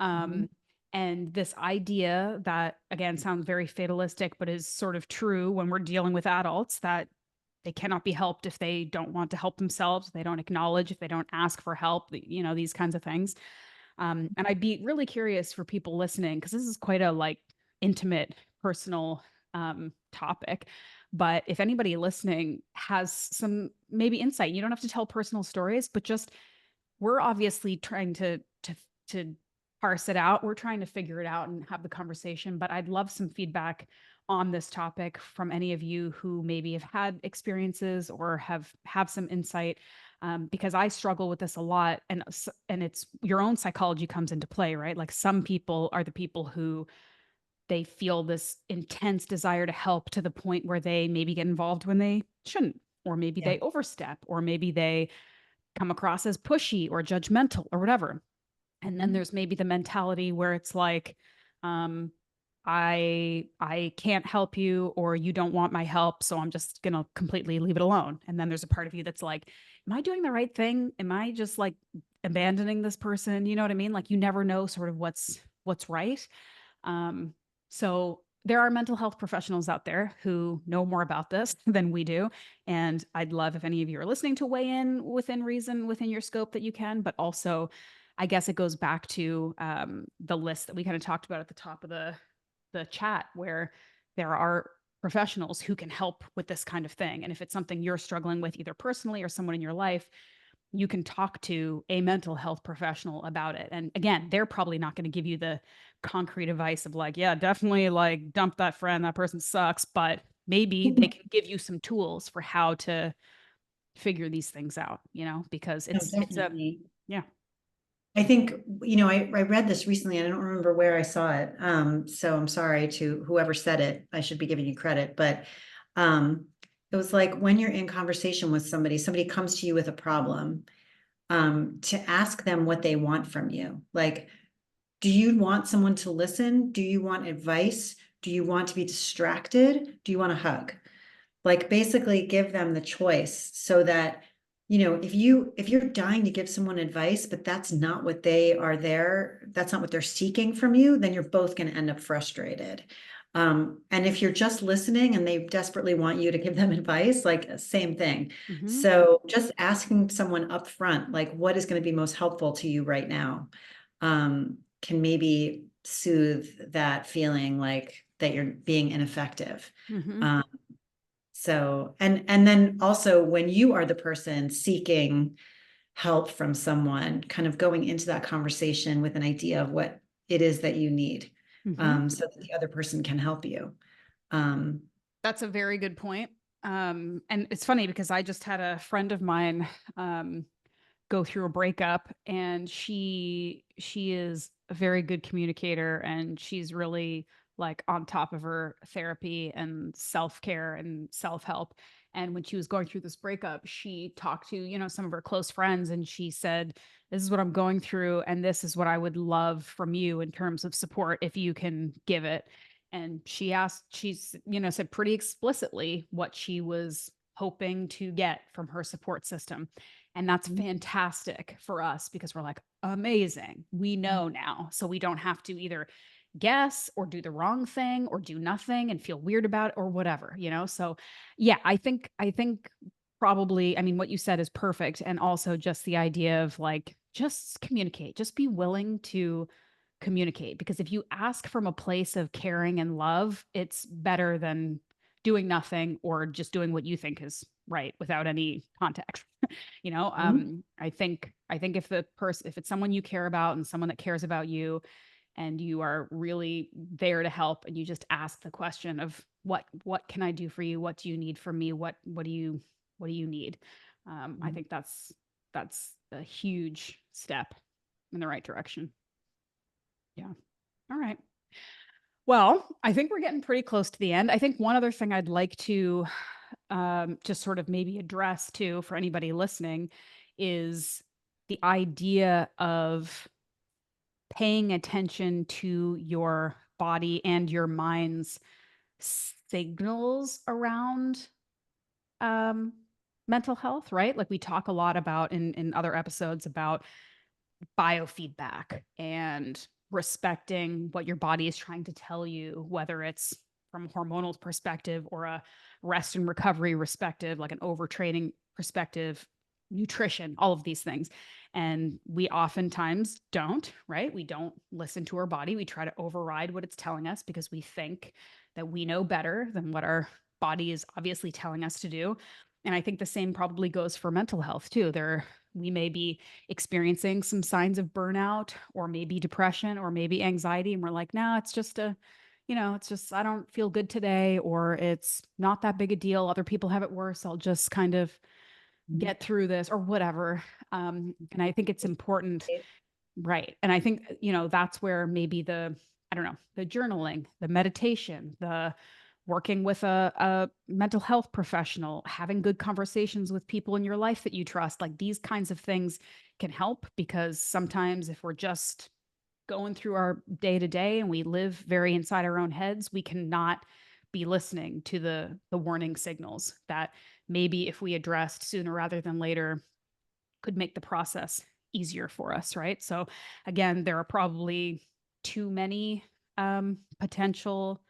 Mhm. Um, and this idea that, again, sounds very fatalistic, but is sort of true when we're dealing with adults, that they cannot be helped if they don't want to help themselves, they don't acknowledge, if they don't ask for help, these kinds of things. And I'd be really curious for people listening, because this is quite a like intimate, personal topic. But if anybody listening has some maybe insight, you don't have to tell personal stories, but just we're obviously trying to parse it out. We're trying to figure it out and have the conversation. But I'd love some feedback on this topic from any of you who maybe have had experiences or have some insight, because I struggle with this a lot, and it's your own psychology comes into play, right? Like some people are the people who they feel this intense desire to help to the point where they maybe get involved when they shouldn't, or maybe Yeah. they overstep, or maybe they come across as pushy or judgmental or whatever. And then Mhm. there's maybe the mentality where it's like, um, I can't help you, or you don't want my help, so I'm just gonna completely leave it alone. And then there's a part of you that's like, am I doing the right thing? Am I just like abandoning this person? You know what I mean? Like you never know sort of what's right. Um, so there are mental health professionals out there who know more about this than we do. And I'd love if any of you are listening to weigh in within reason, within your scope that you can, but also I guess it goes back to the list that we kind of talked about at the top of the chat, where there are professionals who can help with this kind of thing. And if it's something you're struggling with, either personally or someone in your life, you can talk to a mental health professional about it. And again, they're probably not going to give you the concrete advice of like, yeah, definitely like dump that friend, that person sucks, but maybe they can give you some tools for how to figure these things out, because No, it's a definitely. yeah. I think, I read this recently and I don't remember where I saw it. So I'm sorry to whoever said it. I should be giving you credit, but um, it was like when you're in conversation with somebody comes to you with a problem, to ask them what they want from you. Like, do you want someone to listen? Do you want advice? Do you want to be distracted? Do you want a hug? Like basically give them the choice so that, if you're dying to give someone advice, but that's not what that's not what they're seeking from you, then you're both going to end up frustrated. And if you're just listening and they desperately want you to give them advice, like same thing. Hmm. So just asking someone up front, like what is going to be most helpful to you right now, can maybe soothe that feeling like that you're being ineffective. Hmm. Um, and then also when you are the person seeking help from someone, kind of going into that conversation with an idea of what it is that you need, Hmm. so that the other person can help you. Um, That's a very good point. And it's funny because I just had a friend of mine um, go through a breakup, and she is a very good communicator, and she's really like on top of her therapy and self-care and self-help. And when she was going through this breakup, she talked to, some of her close friends, and she said, this is what I'm going through, and this is what I would love from you in terms of support if you can give it. And she's, said pretty explicitly what she was hoping to get from her support system. And that's fantastic for us because we're like, amazing. We know now. So we don't have to either guess or do the wrong thing or do nothing and feel weird about it or whatever. So yeah, I think probably, I mean, what you said is perfect. And also just the idea of like, just communicate, just be willing to communicate, because if you ask from a place of caring and love, it's better than doing nothing or just doing what you think is right without any context. Mhm. I think if it's someone you care about and someone that cares about you, and you are really there to help, and you just ask the question of what can I do for you, what do you need from me, what do you need. I think that's a huge step in the right direction. Yeah. All right. Well, I think we're getting pretty close to the end. I think one other thing I'd like to just sort of maybe address too for anybody listening is the idea of paying attention to your body and your mind's signals around um, mental health, right? Like we talk a lot about in other episodes about biofeedback and respecting what your body is trying to tell you, whether it's from a hormonal perspective or a rest and recovery perspective, like an overtraining perspective, nutrition, all of these things. And we oftentimes don't, right? We don't listen to our body. We try to override what it's telling us because we think that we know better than what our body is obviously telling us to do. And I think the same probably goes for mental health too. We may be experiencing some signs of burnout or maybe depression or maybe anxiety. And we're like, no, it's just it's just, I don't feel good today, or it's not that big a deal. Other people have it worse. I'll just kind of Mhm. get through this or whatever. And I think it's important. Right. And I think, that's where maybe I don't know, the journaling, the meditation, the working with a mental health professional, having good conversations with people in your life that you trust, like these kinds of things can help, because sometimes if we're just going through our day to day and we live very inside our own heads, we cannot be listening to the warning signals that maybe if we addressed sooner rather than later could make the process easier for us, right? So again, there are probably too many potential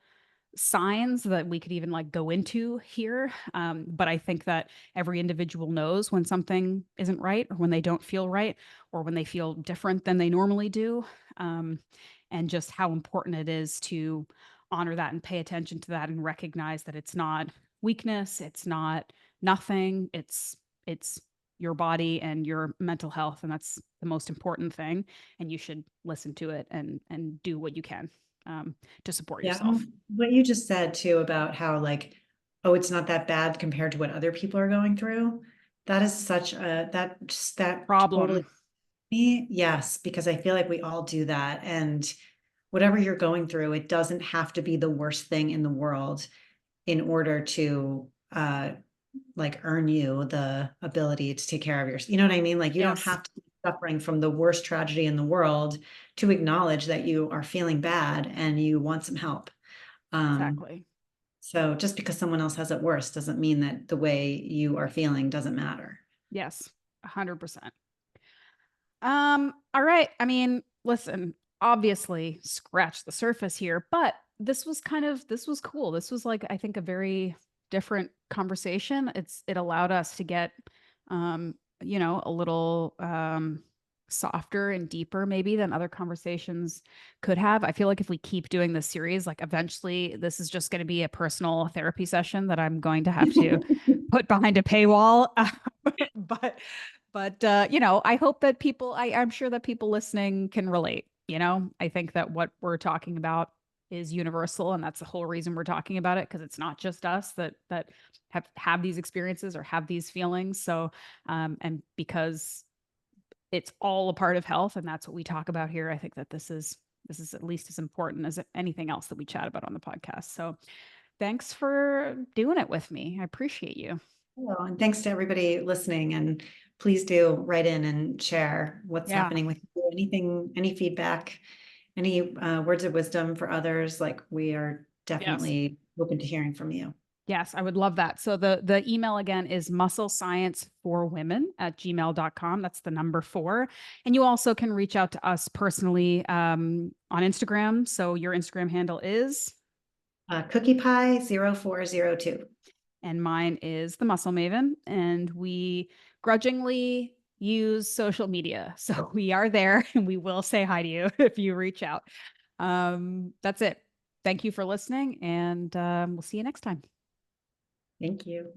signs that we could even like go into here. But I think that every individual knows when something isn't right, or when they don't feel right, or when they feel different than they normally do. Um, and just how important it is to honor that and pay attention to that and recognize that it's not weakness, it's not nothing, it's your body and your mental health, and that's the most important thing, and you should listen to it and do what you can to support Yeah, yourself. what you just said too about how like, oh, it's not that bad compared to what other people are going through. That is such a that totally Problem. me. Yes, because I feel like we all do that. And whatever you're going through, it doesn't have to be the worst thing in the world in order to like earn you the ability to take care of yourself. You know what I mean? Like you don't Yes, have to be suffering from the worst tragedy in the world to acknowledge that you are feeling bad and you want some help. Um, exactly. so just because someone else has it worse doesn't mean that the way you are feeling doesn't matter. Yes, 100%. All right. I mean, listen, obviously scratch the surface here, but this was cool. This was like, I think, a very different conversation. It allowed us to get um, a little softer and deeper maybe than other conversations could have. I feel like if we keep doing this series, like eventually this is just going to be a personal therapy session that I'm going to have to put behind a paywall. But I hope that I'm sure that people listening can relate. I think that what we're talking about is universal, and that's the whole reason we're talking about it, because it's not just us that have these experiences or have these feelings. So, and because it's all a part of health, and that's what we talk about here, I think that this is at least as important as anything else that we chat about on the podcast. So, thanks for doing it with me. I appreciate you. Well, and thanks to everybody listening. And please do write in and share what's Yeah. happening with you. Anything, any feedback, any words of wisdom for others. Like we are Yes. definitely open to hearing from you. Yes, I would love that. So the email again is musclescienceforwomen@gmail.com. That's the number 4. And you also can reach out to us personally on Instagram. So your Instagram handle is, Cookie Pie 0402. and mine is the Muscle Maven. And we grudgingly use social media. So we are there and we will say hi to you if you reach out. That's it. Thank you for listening, and we'll see you next time. Thank you.